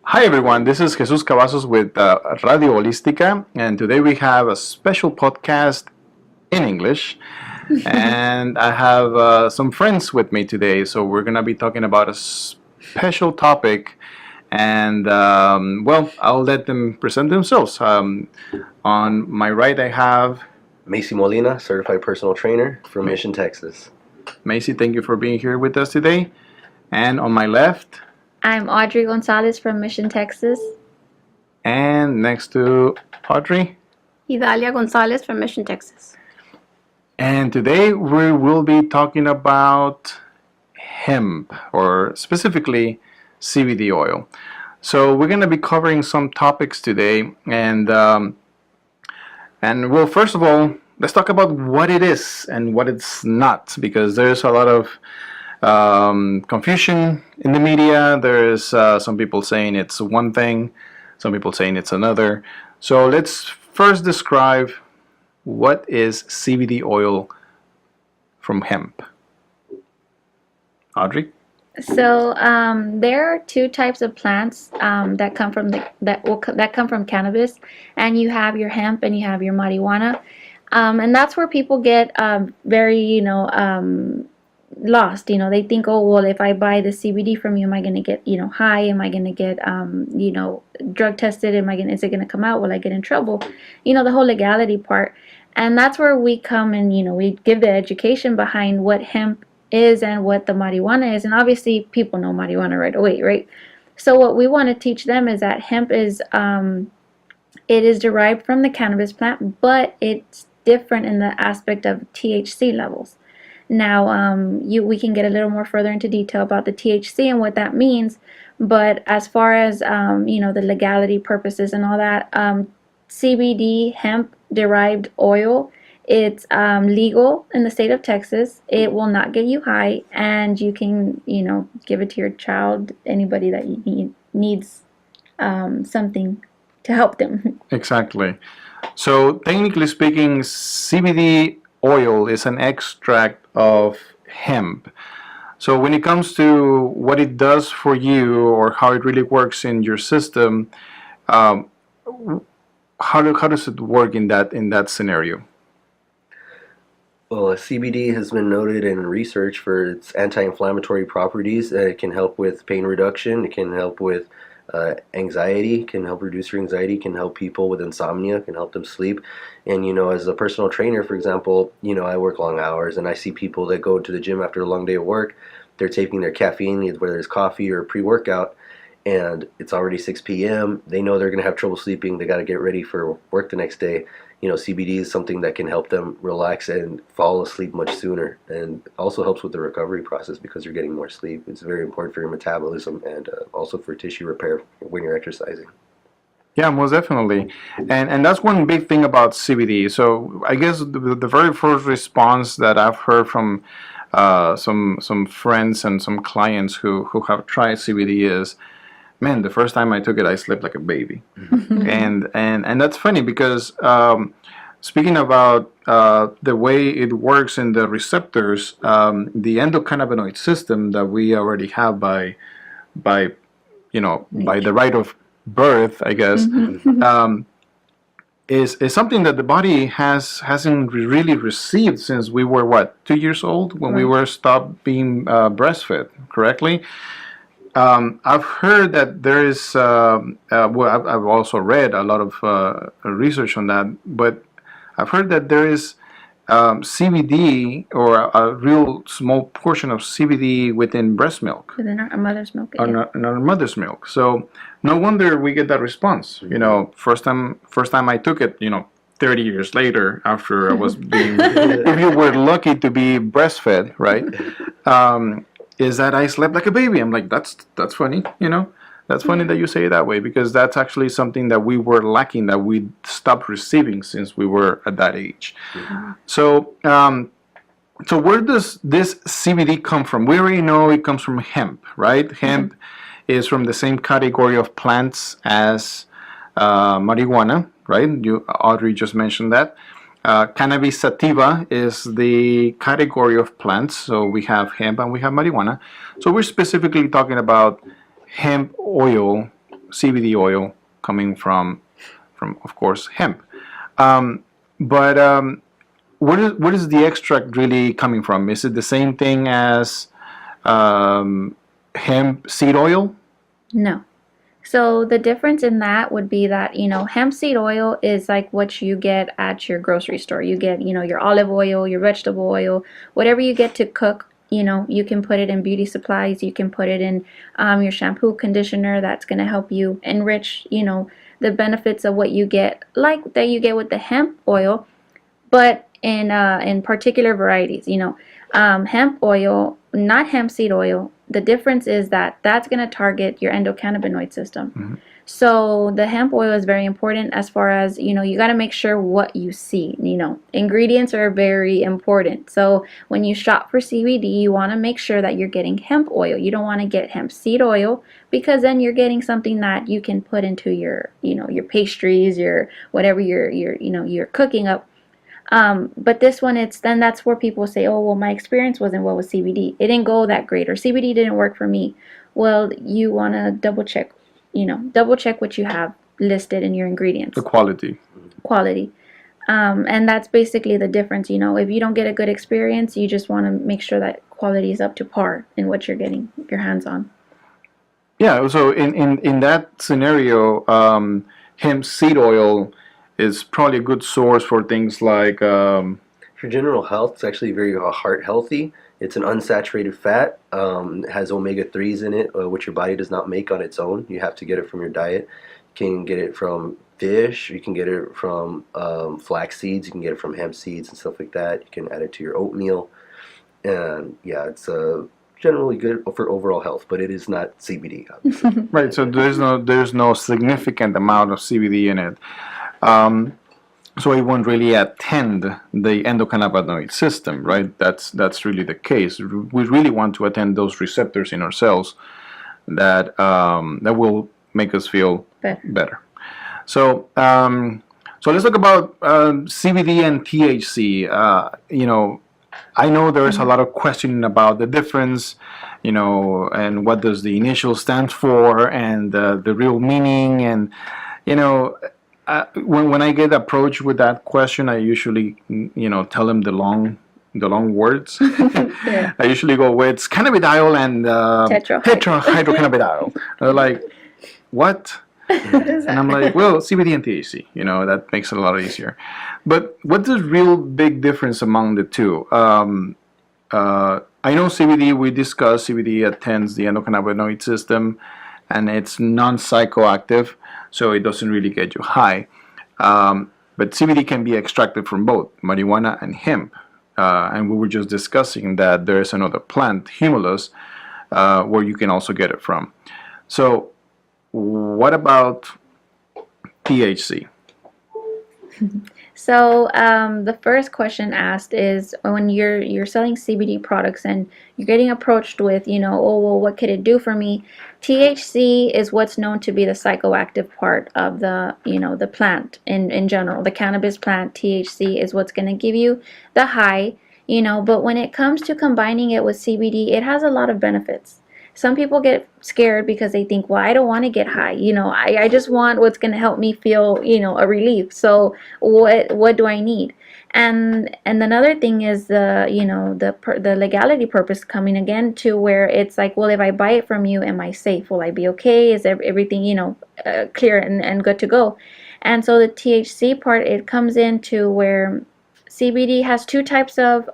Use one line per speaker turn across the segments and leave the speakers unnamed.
Hi everyone, this is Jesus Cavazos with Radio Holística, and today we have a special podcast in English. And I have some friends with me today, so we're gonna be talking about a special topic. And well, I'll let them present themselves. On my right, I have
Macy Molina, certified personal trainer from Mission, Texas.
Macy. Thank you for being here with us today. And on my left,
I'm Audrey Gonzalez from Mission, Texas.
and next to Audrey.
Idalia Gonzalez from Mission, Texas.
And today we will be talking about hemp, or specifically CBD oil. So we're going to be covering some topics today, and well, first of all, let's talk about what it is and what it's not, because there's a lot of confusion in the media. There is some people saying it's one thing, some people saying it's another. So let's first describe what is CBD oil from hemp. Audrey?
So there are two types of plants that come from that come from cannabis, and you have your hemp and you have your marijuana, and that's where people get very lost. They think, oh well, if I buy the CBD from you, am I going to get high? Am I going to get drug tested? Is it going to come out? Will I get in trouble? The whole legality part. And that's where we come and we give the education behind what hemp is and what the marijuana is. And obviously people know marijuana right away, right? So what we want to teach them is that hemp is it is derived from the cannabis plant, but it's different in the aspect of THC levels. Now, we can get a little more further into detail about the THC and what that means, but as far as the legality purposes and all that, CBD hemp-derived oil, it's legal in the state of Texas. It will not get you high, and you can give it to your child, anybody that needs something to help them.
Exactly. So technically speaking, CBD oil is an extract of hemp. So when it comes to what it does for you or how it really works in your system, how does it work in that scenario?
Well, CBD has been noted in research for its anti-inflammatory properties. It can help with pain reduction. It can help with anxiety, can help reduce your anxiety, can help people with insomnia, can help them sleep. And as a personal trainer, for example, I work long hours, and I see people that go to the gym after a long day of work. They're taking their caffeine, whether it's coffee or pre-workout, and it's already 6 p.m. They know they're going to have trouble sleeping. They got to get ready for work the next day. CBD is something that can help them relax and fall asleep much sooner, and also helps with the recovery process because you're getting more sleep. It's very important for your metabolism and also for tissue repair when you're exercising.
Yeah, most definitely. And that's one big thing about CBD. So I guess the very first response that I've heard from some friends and some clients who have tried CBD is, man, the first time I took it, I slept like a baby. and that's funny because speaking about the way it works in the receptors, the endocannabinoid system that we already have by the right of birth, I guess, is something that the body hasn't really received since we were 2 years old when we were stopped being breastfed correctly. I've heard that there is, I've also read a lot of research on that, but I've heard that there is CBD or a real small portion of CBD within breast milk.
Within our mother's milk.
In our mother's milk. So no wonder we get that response. First time I took it, 30 years later after I was being, if you were lucky to be breastfed, right? Is that I slept like a baby. I'm like, that's funny, That's funny that you say it that way, because that's actually something that we were lacking, that we stopped receiving since we were at that age. So where does this CBD come from? We already know it comes from hemp, right? Hemp is from the same category of plants as marijuana, right? Audrey just mentioned that. Cannabis sativa is the category of plants. So we have hemp and we have marijuana. So we're specifically talking about hemp oil CBD oil coming from of course hemp. But what is the extract really coming from? Is it the same thing as hemp seed oil?
No. So the difference in that would be that, hemp seed oil is like what you get at your grocery store. You get, your olive oil, your vegetable oil, whatever you get to cook, you can put it in beauty supplies. You can put it in your shampoo, conditioner. That's going to help you enrich, the benefits of what you get, like that you get with the hemp oil, but in particular varieties, hemp oil, not hemp seed oil. The difference is that that's going to target your endocannabinoid system.
Mhm.
So the hemp oil is very important as far as, you got to make sure what you see. Ingredients are very important. So when you shop for CBD, you want to make sure that you're getting hemp oil. You don't want to get hemp seed oil, because then you're getting something that you can put into your, your pastries, your whatever you're cooking up. But this one, that's where people say, oh, well, my experience wasn't well with CBD. It didn't go that great, or CBD didn't work for me. Well, you want to double check what you have listed in your ingredients.
The quality.
And that's basically the difference. If you don't get a good experience, you just want to make sure that quality is up to par in what you're getting your hands on.
Yeah, so in that scenario, hemp seed oil is probably a good source for things like
For general health, it's actually very heart healthy. It's an unsaturated fat. It has omega-3s in it, which your body does not make on its own. You have to get it from your diet. You can get it from fish. You can get it from flax seeds. You can get it from hemp seeds and stuff like that. You can add it to your oatmeal. And yeah, it's generally good for overall health, but it is not CBD, obviously.
right. So there's no significant amount of CBD in it. So it won't really attend the endocannabinoid system, right? That's really the case. We really want to attend those receptors in our cells that will make us feel better. So let's talk about CBD and THC. I know there's a lot of questioning about the difference, and what does the initial stand for, and the real meaning, and when I get approached with that question, I usually tell them the long words.
Yeah.
I usually go with cannabidiol and tetrahydrocannabidiol. They're like, what? And I'm like, well, CBD and THC. That makes it a lot easier. But what's the real big difference among the two? I know CBD. We discussed CBD attends the endocannabinoid system, and it's non-psychoactive, so it doesn't really get you high. But CBD can be extracted from both marijuana and hemp. And we were just discussing that there is another plant, humulus, where you can also get it from. So what about THC?
So the first question asked is, when you're selling CBD products and you're getting approached with, oh, well, what could it do for me? THC is what's known to be the psychoactive part of the, the plant in general. The cannabis plant, THC, is what's going to give you the high, but when it comes to combining it with CBD, it has a lot of benefits. Some people get scared because they think, well, I don't want to get high. I just want what's going to help me feel, a relief. So what do I need? And another thing is the legality purpose coming again to where it's like, well, if I buy it from you, am I safe? Will I be okay? Is everything, clear and good to go? And so the THC part, it comes into where CBD has two types of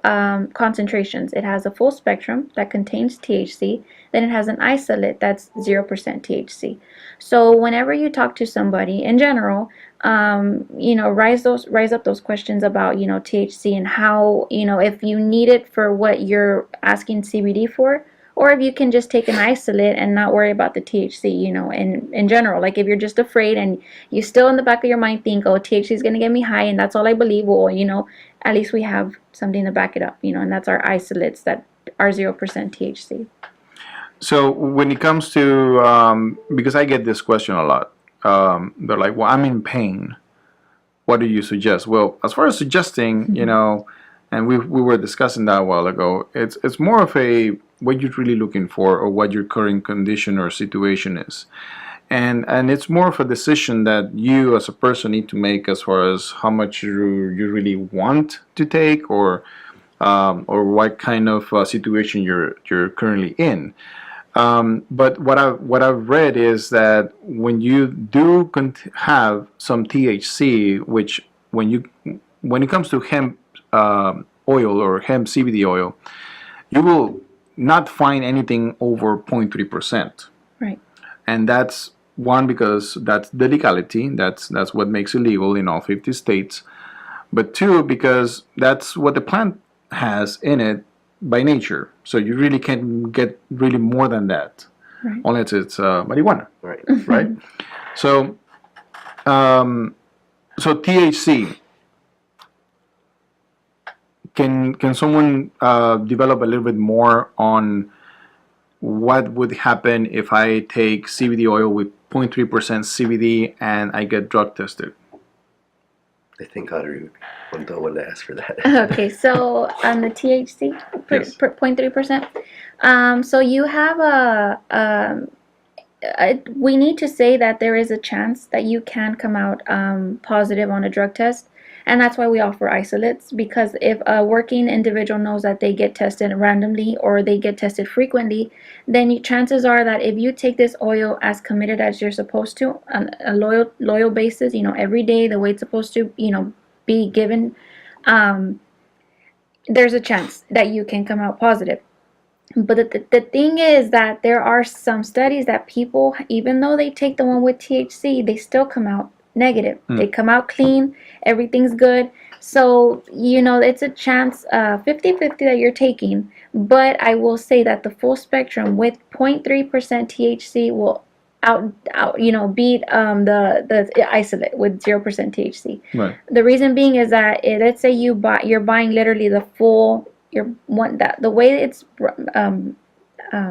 concentrations. It has a full spectrum that contains THC. Then it has an isolate that's 0% THC. So whenever you talk to somebody in general, rise up those questions about, THC and how, if you need it for what you're asking CBD for, or if you can just take an isolate and not worry about the THC, in general. Like if you're just afraid and you still in the back of your mind think, oh, THC is going to get me high and that's all I believe, well, at least we have something to back it up, and that's our isolates that are 0% THC. So
when it comes to, because I get this question a lot, they're like, well, I'm in pain. What do you suggest? Well, as far as suggesting, and we were discussing that a while ago, it's more of a what you're really looking for or what your current condition or situation is. and it's more of a decision that you as a person need to make as far as how much you really want to take, or what kind of situation you're currently in. But what I've read is that when you do have some THC, which when it comes to hemp oil or hemp CBD oil, you will not find anything over 0.3%.
Right.
And that's one, because that's the legality. That's what makes it legal in all 50 states. But two, because that's what the plant has in it by nature. So you really can't get really more than that,
Right.
unless it's marijuana,
Right.
right? So, so THC. Can someone develop a little bit more on what would happen if I take CBD oil with 0.3% CBD and I get drug tested?
I think Audrey would be the one to ask for that.
Okay, so on the THC,
Yes.
0.3%. So you have we need to say that there is a chance that you can come out positive on a drug test. And that's why we offer isolates, because if a working individual knows that they get tested randomly or they get tested frequently, then chances are that if you take this oil as committed as you're supposed to, on a loyal basis, every day the way it's supposed to, be given, there's a chance that you can come out positive. But the thing is that there are some studies that people, even though they take the one with THC, they still come out negative. They come out clean, everything's good. So, it's a chance 50-50 that you're taking. But I will say that the full spectrum with 0.3% THC will beat the isolate with 0% THC.
Right.
The reason being is that let's say you're buying literally the full, the way it's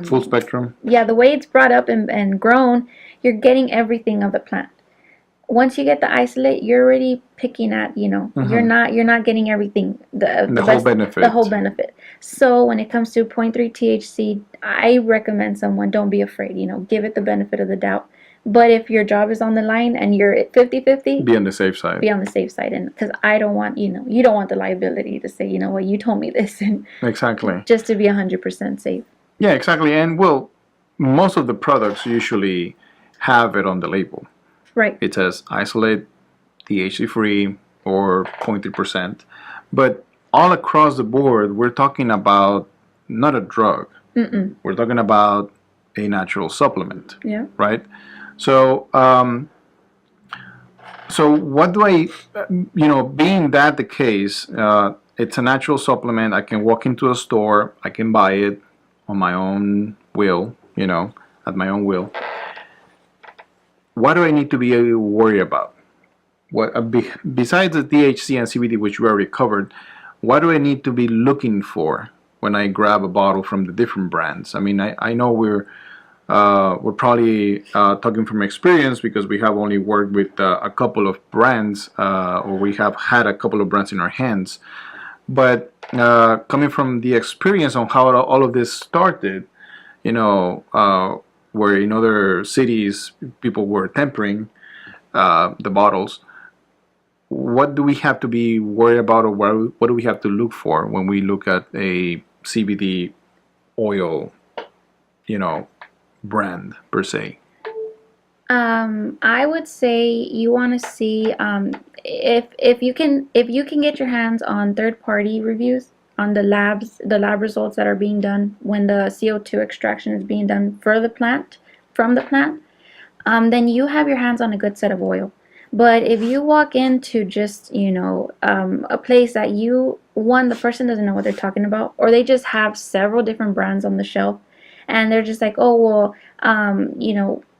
Full spectrum.
yeah, the way it's brought up and grown, you're getting everything of the plant. Once you get the isolate, you're already picking at, you're not getting everything, the
whole benefit.
The whole benefit. So when it comes to 0.3 THC, I recommend someone, don't be afraid, give it the benefit of the doubt. But if your job is on the line and you're at 50-50,
Be on the safe side.
be on the safe side. And because I don't want, you don't want the liability to say, what, you told me this, and
Exactly.
just to be 100% safe.
Yeah, exactly. And well, most of the products usually have it on the label.
Right.
It says isolate, THC free, or 0.3%. But all across the board, we're talking about not a drug. We're talking about a natural supplement.
Yeah.
Right? So, so what do I, being that the case, it's a natural supplement. I can walk into a store, I can buy it on my own will, at my own will. What do I need to be worried about? What besides the THC and CBD, which we already covered, what do I need to be looking for when I grab a bottle from the different brands? I mean, I know we're probably talking from experience, because we have only worked with a couple of brands, or we have had a couple of brands in our hands. But coming from the experience on how all of this started, where in other cities people were tempering the bottles, what do we have to be worried about, or what do we have to look for when we look at a CBD oil, brand per se?
I would say you want to see if you can get your hands on third-party reviews on the lab results that are being done when the CO2 extraction is being done from the plant, then you have your hands on a good set of oil. But if you walk into just a place that the person doesn't know what they're talking about, or they just have several different brands on the shelf, and they're just like, oh well,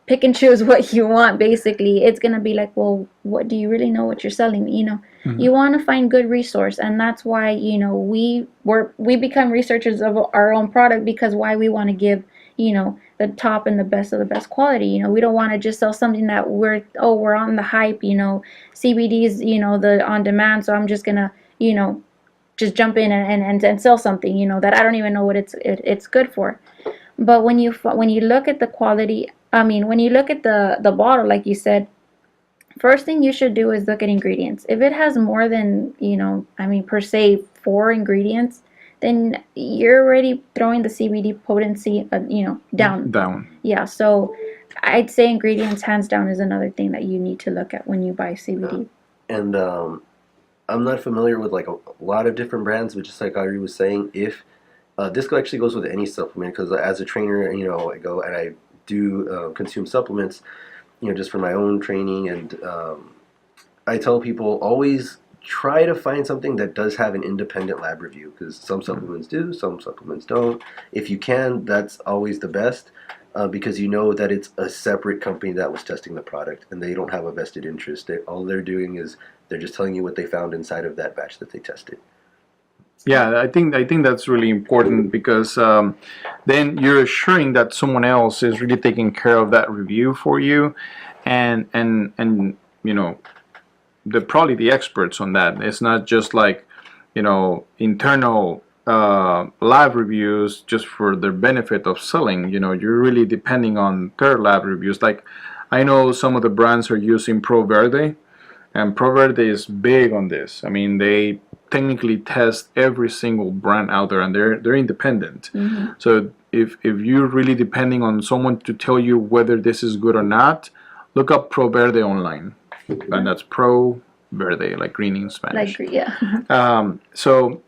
pick and choose what you want. Basically, it's gonna be like, well, what do you really know what you're selling? You want to find good resource, and that's why we become researchers of our own product, because why we want to give the top and the best of the best quality. We don't want to just sell something that we're on the hype. CBD's the on demand, so I'm just gonna just jump in and sell something that I don't even know what it's good for. But when you look at the quality I mean, when you look at the bottle, like you said, first thing you should do is look at ingredients. If it has more than, I mean, per se, 4 ingredients, then you're already throwing the CBD potency, down.
Down.
Yeah, so I'd say ingredients, hands down, is another thing that you need to look at when you buy CBD.
And I'm not familiar with like a lot of different brands, but just like Ari was saying, if this actually goes with any supplement, because as a trainer, I go and I do consume supplements, just for my own training, and I tell people always try to find something that does have an independent lab review, because some supplements do, some supplements don't. If you can, that's always the best, because you know that it's a separate company that was testing the product, and they don't have a vested interest. All they're doing is they're just telling you what they found inside of that batch that they tested.
Yeah, I think that's really important, because then you're assuring that someone else is really taking care of that review for you, and they're probably the experts on that. It's not just like internal lab reviews just for the benefit of selling. You're really depending on their lab reviews. Like, I know some of the brands are using Pro Verde, and Pro Verde is big on this. I mean, they technically test every single brand out there, and they're independent.
Mm-hmm.
So if you're really depending on someone to tell you whether this is good or not, look up Pro Verde online, and that's Pro Verde, like green in Spanish.
Like, yeah.
So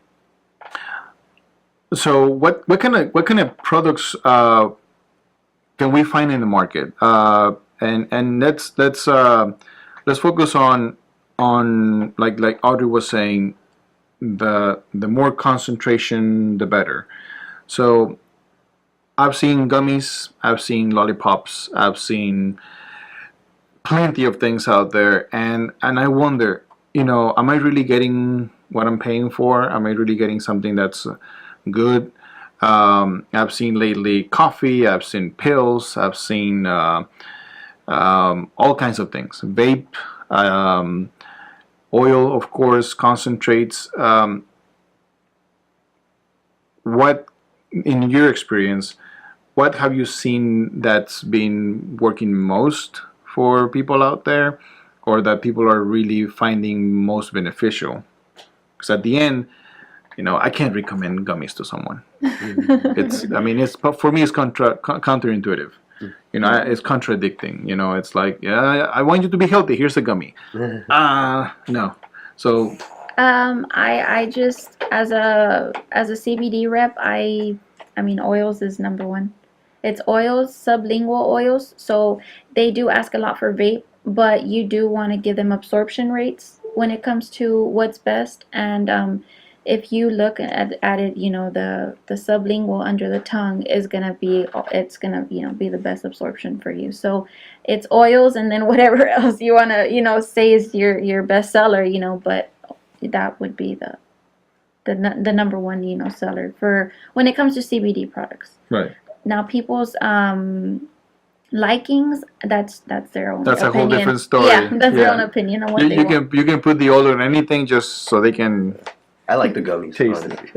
what kind of products can we find in the market? And let's focus on like Audrey was saying, the more concentration, the better. So I've seen gummies, I've seen lollipops, I've seen plenty of things out there, and I wonder, am I really getting what I'm paying for? Am I really getting something that's good? I've seen lately coffee, I've seen pills, I've seen all kinds of things, vape, oil, of course, concentrates. What, in your experience, what have you seen that's been working most for people out there, or that people are really finding most beneficial? Because at the end, I can't recommend gummies to someone. It's for me, it's counterintuitive. It's contradicting. It's like, yeah, I want you to be healthy. Here's a gummy. No. So.
I just, as a CBD rep, I mean, oils is number one. It's oils, sublingual oils. So they do ask a lot for vape, but you do want to give them absorption rates when it comes to what's best. And if you look at it, the sublingual under the tongue is gonna be be the best absorption for you. So it's oils, and then whatever else you wanna say is your best seller, but that would be the number one seller for when it comes to CBD products.
Right.
Now people's likings, that's their own
That's
opinion.
a whole different story.
Yeah, that's their own opinion on what they want.
You can put the oil in anything just so they can.
I like the gummies,
Taste
honestly.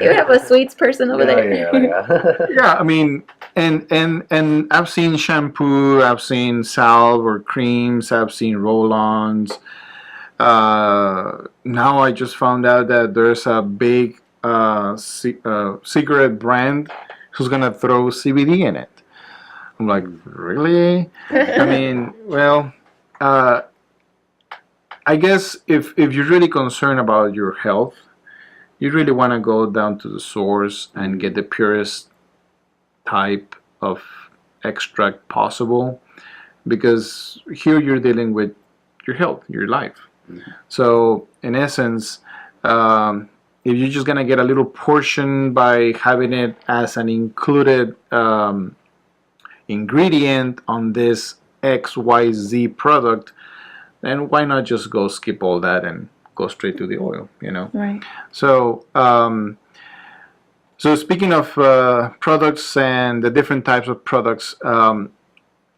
You have a sweets person over there.
Yeah.
Yeah, I mean, and I've seen shampoo, I've seen salve or creams, I've seen roll-ons. Now I just found out that there's a big cigarette brand who's gonna throw CBD in it. I'm like, really? I mean, well, I guess if you're really concerned about your health, you really want to go down to the source and get the purest type of extract possible, because here you're dealing with your health, your life. Mm-hmm. So in essence, if you're just gonna get a little portion by having it as an included ingredient on this XYZ product, then why not just go skip all that and go straight to the oil,
Right.
So so speaking of products and the different types of products,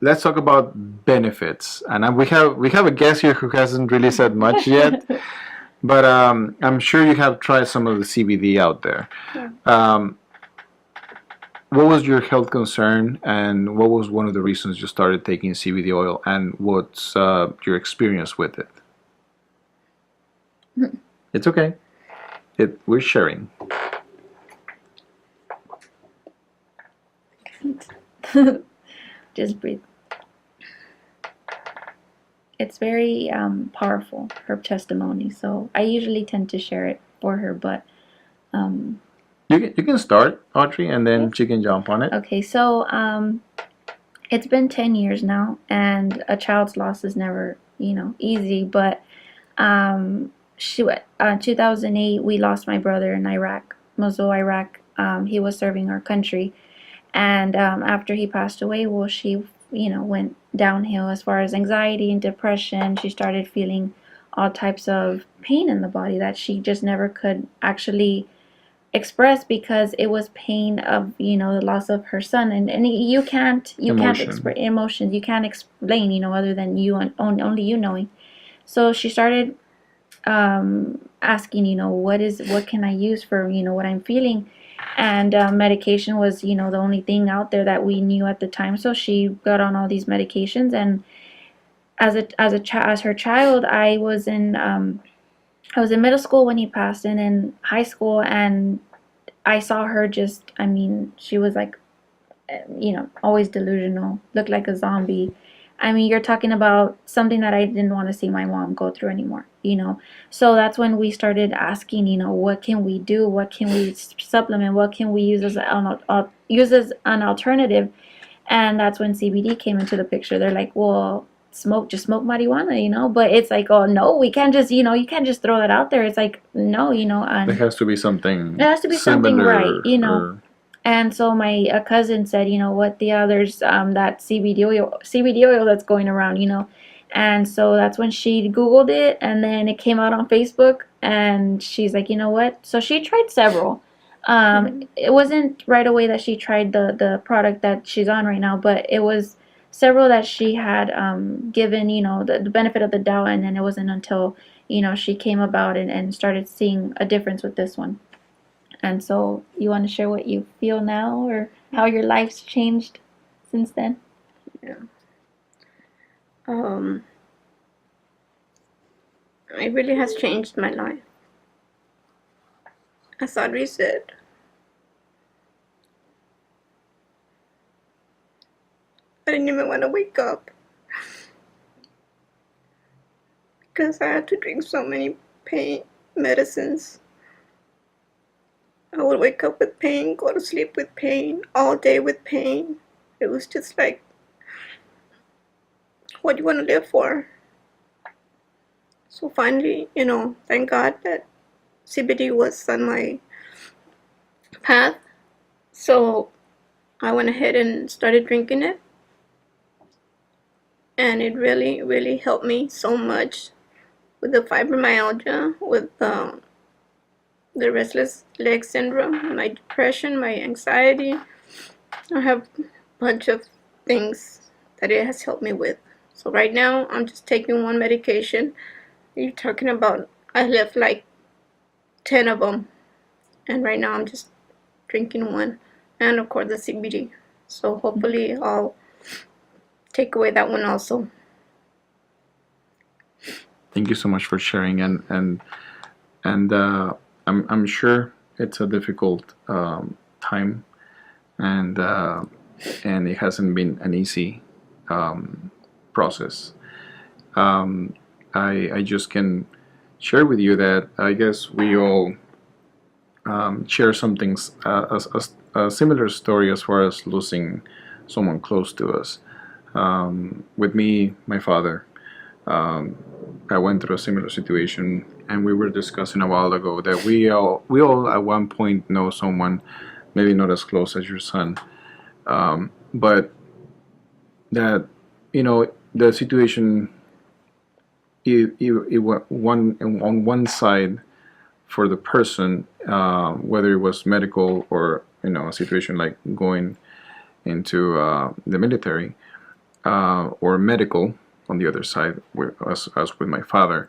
let's talk about benefits. And we have a guest here who hasn't really said much yet, but I'm sure you have tried some of the CBD out there.
Yeah.
what was your health concern, and what was one of the reasons you started taking CBD oil, and what's your experience with it? It's okay. We're sharing.
Just breathe. It's very powerful, her testimony. So I usually tend to share it for her, but
You can start, Audrey, and then she can jump on it.
okay. So it's been 10 years now, and a child's loss is never, easy. But 2008, we lost my brother in Iraq, Mosul, Iraq. He was serving our country, and after he passed away, well, she, went downhill as far as anxiety and depression. She started feeling all types of pain in the body that she just never could actually express, because it was pain of, the loss of her son, and you can't express emotions, you can't explain, other than you, only you knowing. So she started asking, what can I use for, what I'm feeling. And medication was, the only thing out there that we knew at the time. So she got on all these medications, and as her child, I was in middle school when he passed, and in high school, and I saw her just, she was like, always delusional, looked like a zombie. You're talking about something that I didn't want to see my mom go through anymore, So that's when we started asking, what can we do? What can we supplement? What can we use as an alternative? And that's when CBD came into the picture. They're like, well, just smoke marijuana, but it's like, oh no, we can't just, you can't just throw that out there. It's like, no, and
There has to be something.
there has to be something right,
or-
And so my cousin said, what the others, that CBD oil that's going around, and so that's when she Googled it, and then it came out on Facebook, and she's like, you know what? So she tried several. It wasn't right away that she tried the product that she's on right now, but it was several that she had given, the benefit of the doubt, and then it wasn't until, she came about and started seeing a difference with this one. And so, you want to share what you feel now, or how your life's changed since then?
It really has changed my life. As Audrey said, I didn't even want to wake up because I had to drink so many pain medicines. I would wake up with pain, go to sleep with pain, all day with pain. It was just like, what do you want to live for? So finally, thank God that CBD was on my path. So I went ahead and started drinking it. And it really, really helped me so much with the fibromyalgia, with the restless leg syndrome, my depression, my anxiety. I have a bunch of things that it has helped me with. So right now, I'm just taking one medication. You're talking about, I left like 10 of them. And right now, I'm just drinking one. And of course, the CBD. So hopefully, I'll take away that one also.
Thank you so much for sharing, and I'm sure it's a difficult time, and it hasn't been an easy process. I just can share with you that I guess we all share some things, a similar story as far as losing someone close to us. With me, my father, I went through a similar situation, and we were discussing a while ago that we all at one point know someone, maybe not as close as your son, but that the situation, it on one side for the person, whether it was medical or a situation like going into the military, or medical on the other side, as with my father,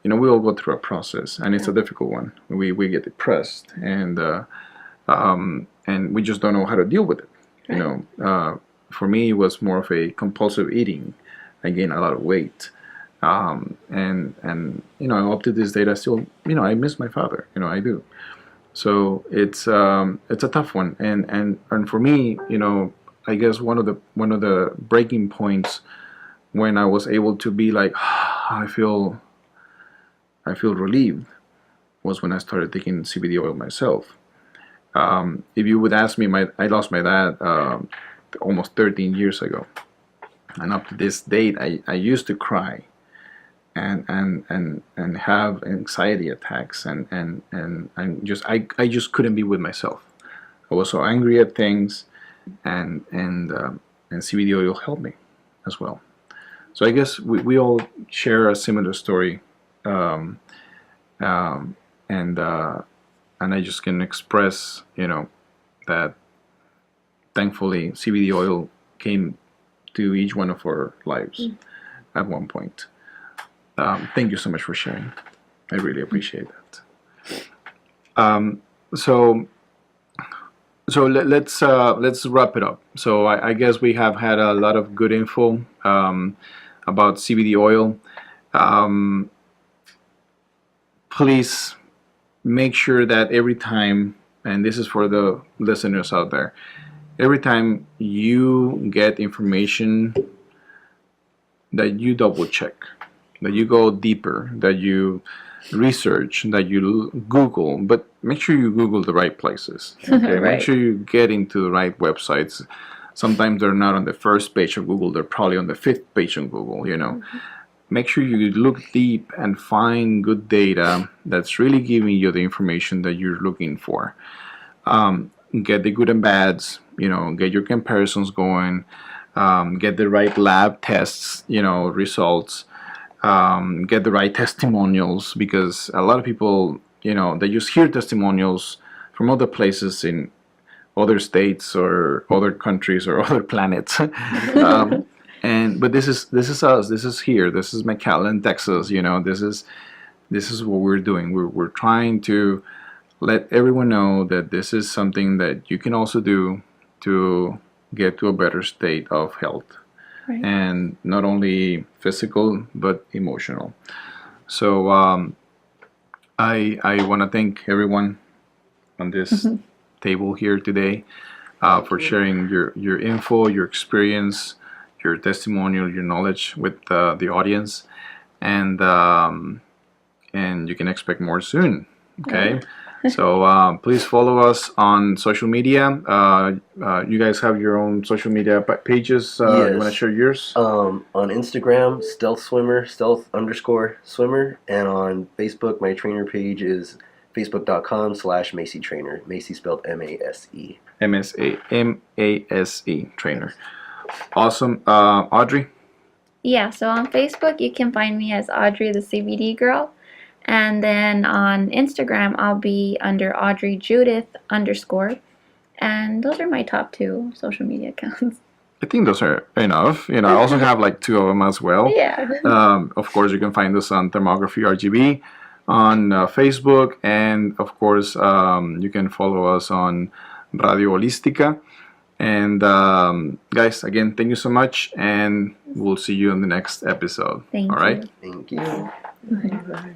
we all go through a process, and it's a difficult one. We get depressed, and and we just don't know how to deal with it. You know, for me, it was more of a compulsive eating. I gained a lot of weight, and you know, up to this date, I still, you know, I miss my father. You know, I do. So it's a tough one, and for me, you know, I guess one of the breaking points when I was able to be like, I feel relieved, was when I started taking CBD oil myself. If you would ask me, I lost my dad almost 13 years ago, and up to this date, I used to cry and have anxiety attacks, and I just couldn't be with myself. I was so angry at things, and CBD oil helped me as well. So I guess we all share a similar story, um, um, and I just can express, you know, that thankfully CBD oil came to each one of our lives at one point. Thank you so much for sharing. I really appreciate that. So let's wrap it up. So I guess we have had a lot of good info about CBD oil. Please make sure that every time, and this is for the listeners out there, every time you get information, that you double check, that you go deeper, that you research, that you Google, but make sure you Google the right places. Okay,
Right.
make sure you get into the right websites. Sometimes they're not on the first page of Google; they're probably on the 5th page of Google. You know, make sure you look deep and find good data that's really giving you the information that you're looking for. Get the good and bads. You know, get your comparisons going. Get the right lab tests. You know, results. Get the right testimonials, because a lot of people, you know, they just hear testimonials from other places in other states or other countries or other planets. But this is us. This is here. This is McAllen, Texas. You know, this is what we're doing. We're trying to let everyone know that this is something that you can also do to get to a better state of health.
Right.
And not only physical but emotional. So I want to thank everyone on this table here today for sharing your info, your experience, your testimonial, your knowledge with the audience, and you can expect more soon. Okay. So please follow us on social media. You guys have your own social media pages. You
Yes.
want to share yours?
On Instagram, stealth_swimmer, and on Facebook, my trainer page is facebook.com/Macy Trainer. Macy spelled M-A-S-E.
M-A-S-E trainer. Awesome. Audrey?
Yeah, so on Facebook, you can find me as Audrey the CBD Girl. And then on Instagram, I'll be under Audrey Judith _. And those are my top 2 social media accounts.
I think those are enough. You know, I also have like 2 of them as well.
Yeah.
Of course, you can find us on Thermography RGB on Facebook. And of course, you can follow us on Radio Holística. And guys, again, thank you so much. And we'll see you in the next episode.
Thank
All right?
you.
Thank you.
Bye.